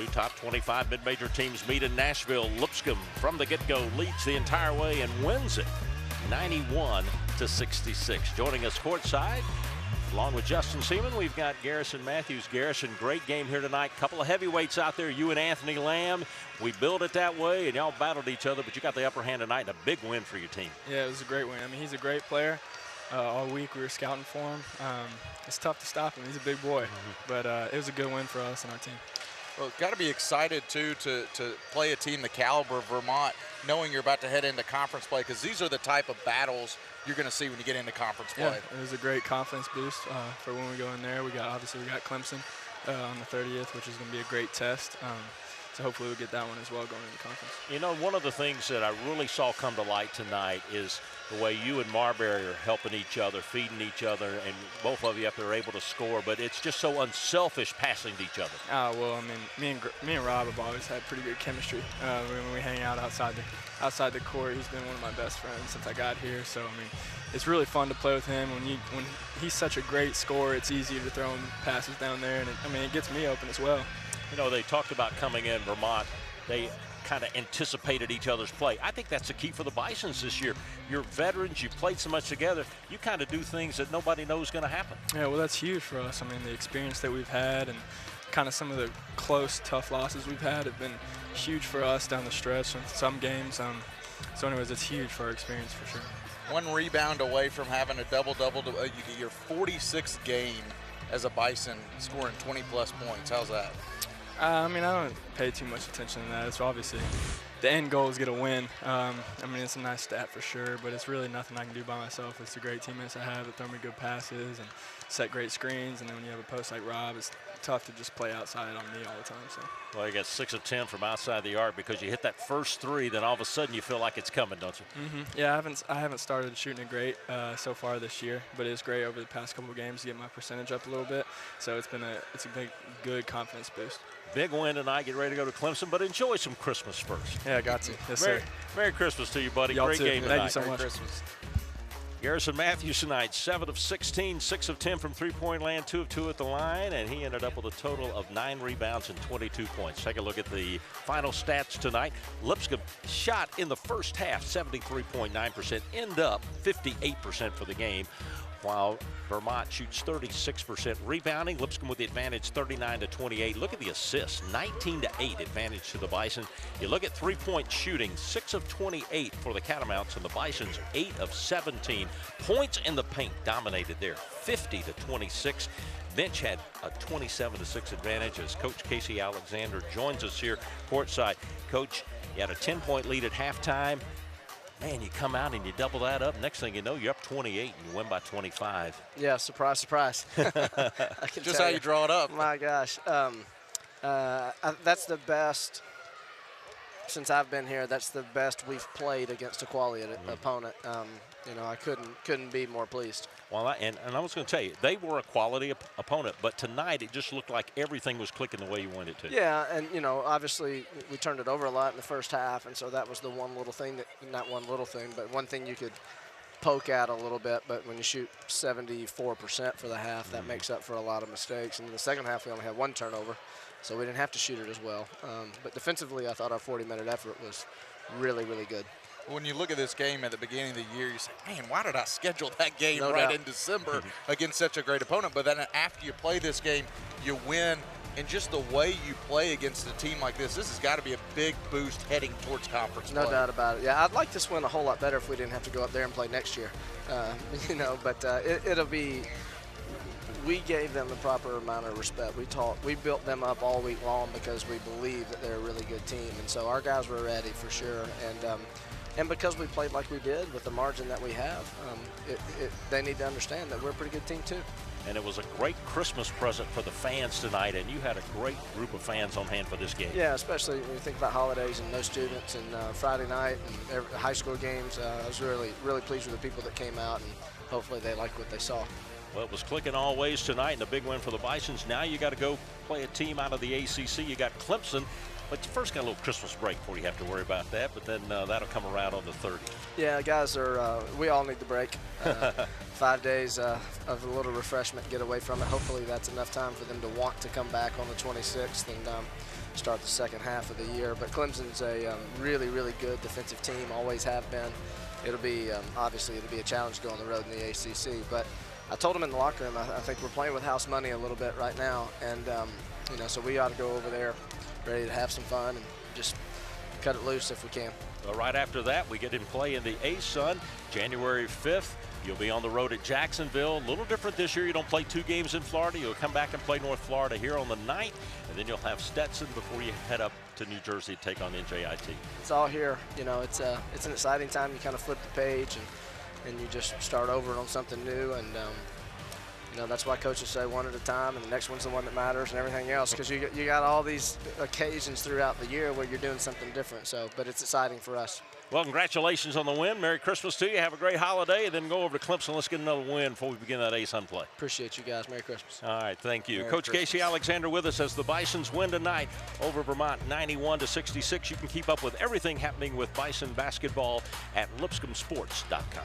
Two top 25 mid-major teams meet in Nashville. Lipscomb from the get-go leads the entire way and wins it 91-66. Joining us courtside, along with Justin Seaman, we've got Garrison Matthews. Garrison, great game here tonight. Couple of heavyweights out there, you and Anthony Lamb. We built it that way, and y'all battled each other, but you got the upper hand tonight and a big win for your team. Yeah, it was a great win. I mean, he's a great player. All week we were scouting for him. It's tough to stop him. He's a big boy, but it was a good win for us and our team. Well, got to be excited, too, to play a team the caliber of Vermont, knowing you're about to head into conference play, because these are the type of battles you're going to see when you get into conference play. Yeah, it was a great confidence boost for when we go in there. We got Clemson on the 30th, which is going to be a great test. So hopefully we'll get that one as well going into conference. You know, one of the things that I really saw come to light tonight is the way you and Marbury are helping each other, feeding each other, and both of you up there are able to score, but it's just so unselfish passing to each other. Well, I mean, me and Rob have always had pretty good chemistry. When we hang out outside the court, he's been one of my best friends since I got here. So, I mean, it's really fun to play with him. When he's such a great scorer, it's easier to throw him passes down there, and it gets me open as well. You know, they talked about coming in Vermont. They kind of anticipated each other's play. I think that's the key for the Bisons this year. You're veterans, you've played so much together, you kind of do things that nobody knows going to happen. Yeah, well, that's huge for us. I mean, the experience that we've had and kind of some of the close, tough losses we've had have been huge for us down the stretch in some games. So anyways, it's huge for our experience for sure. One rebound away from having a double-double. You get your 46th game as a Bison, scoring 20-plus points. How's that? I mean, I don't pay too much attention to that. It's obviously the end goal is get a win. I mean, it's a nice stat for sure, but it's really nothing I can do by myself. It's the great teammates I have that throw me good passes and set great screens. And then when you have a post like Rob, it's tough to just play outside on me all the time. So. Well, you got 6 of 10 from outside the arc because you hit that first three, then all of a sudden you feel like it's coming, don't you? Yeah, I haven't started shooting it great so far this year, but it's great over the past couple of games to get my percentage up a little bit. So it's a big, good confidence boost. Big win tonight. Get ready to go to Clemson, but enjoy some Christmas first. Yeah, I got to. Yes, sir. Merry Christmas to you, buddy. Y'all Great too. game tonight. Thank you so much. Christmas. Garrison Matthews tonight, 7 of 16, 6 of 10 from three-point land, 2 of 2 at the line, and he ended up with a total of 9 rebounds and 22 points. Take a look at the final stats tonight. Lipscomb shot in the first half 73.9%, end up 58% for the game, while Vermont shoots 36% rebounding. Lipscomb with the advantage 39-28. Look at the assists, 19-8 advantage to the Bison. You look at three-point shooting, 6 of 28 for the Catamounts, and the Bisons 8 of 17. Points in the paint dominated there, 50-26. Bench had a 27-6 advantage as Coach Casey Alexander joins us here courtside. Coach, you had a 10-point lead at halftime. Man, you come out and you double that up. Next thing you know, you're up 28 and you win by 25. Yeah, surprise, surprise. Just how you draw it up. My gosh. That's the best, since I've been here, that's the best we've played against a quality opponent. You know, I couldn't be more pleased. Well, and I was going to tell you, they were a quality opponent, but tonight it just looked like everything was clicking the way you wanted it to. Yeah, and, you know, obviously we turned it over a lot in the first half, and so that was the one little thing, not one little thing, but one thing you could poke at a little bit. But when you shoot 74% for the half, that makes up for a lot of mistakes. And in the second half, we only had 1 turnover, so we didn't have to shoot it as well. But defensively, I thought our 40-minute effort was really, really good. When you look at this game at the beginning of the year, you say, man, why did I schedule that game No right doubt. in December against such a great opponent? But then after you play this game, you win. And just the way you play against a team like this has got to be a big boost heading towards conference play. No doubt about it. Yeah, I'd like this win a whole lot better if we didn't have to go up there and play next year. You know, but it'll be – we gave them the proper amount of respect. We built them up all week long because we believe that they're a really good team. And so our guys were ready for sure. And because we played like we did with the margin that we have, they need to understand that we're a pretty good team too. And it was a great Christmas present for the fans tonight, and you had a great group of fans on hand for this game. Yeah, especially when you think about holidays and no students and Friday night and high school games. I was really, really pleased with the people that came out, and hopefully they liked what they saw. Well, it was clicking all ways tonight, and a big win for the Bisons. Now you got to go play a team out of the ACC. You got Clemson But you first got a little Christmas break before you have to worry about that, but then that'll come around on the 30th. Yeah, guys we all need the break. 5 days of a little refreshment, get away from it. Hopefully that's enough time for them to want to come back on the 26th and start the second half of the year. But Clemson's a really, really good defensive team, always have been. It'll be, obviously, it'll be a challenge to go on the road in the ACC. But I told them in the locker room, I think we're playing with house money a little bit right now. And, you know, so we ought to go over there ready to have some fun and just cut it loose if we can. Well, right after that, we get in play in the ASUN, January 5th. You'll be on the road at Jacksonville. A little different this year. You don't play 2 games in Florida. You'll come back and play North Florida here on the 9th, and then you'll have Stetson before you head up to New Jersey to take on NJIT. It's all here. You know, it's an exciting time. You kind of flip the page and you just start over on something new. And you know, that's why coaches say one at a time, and the next one's the one that matters and everything else, because you got all these occasions throughout the year where you're doing something different. So, but it's exciting for us. Well, congratulations on the win. Merry Christmas to you. Have a great holiday, and then go over to Clemson. Let's get another win before we begin that ASUN play. Appreciate you guys. Merry Christmas. All right, thank you. Merry Coach Christmas. Casey Alexander with us as the Bisons win tonight over Vermont 91-66. You can keep up with everything happening with Bison basketball at lipscombsports.com.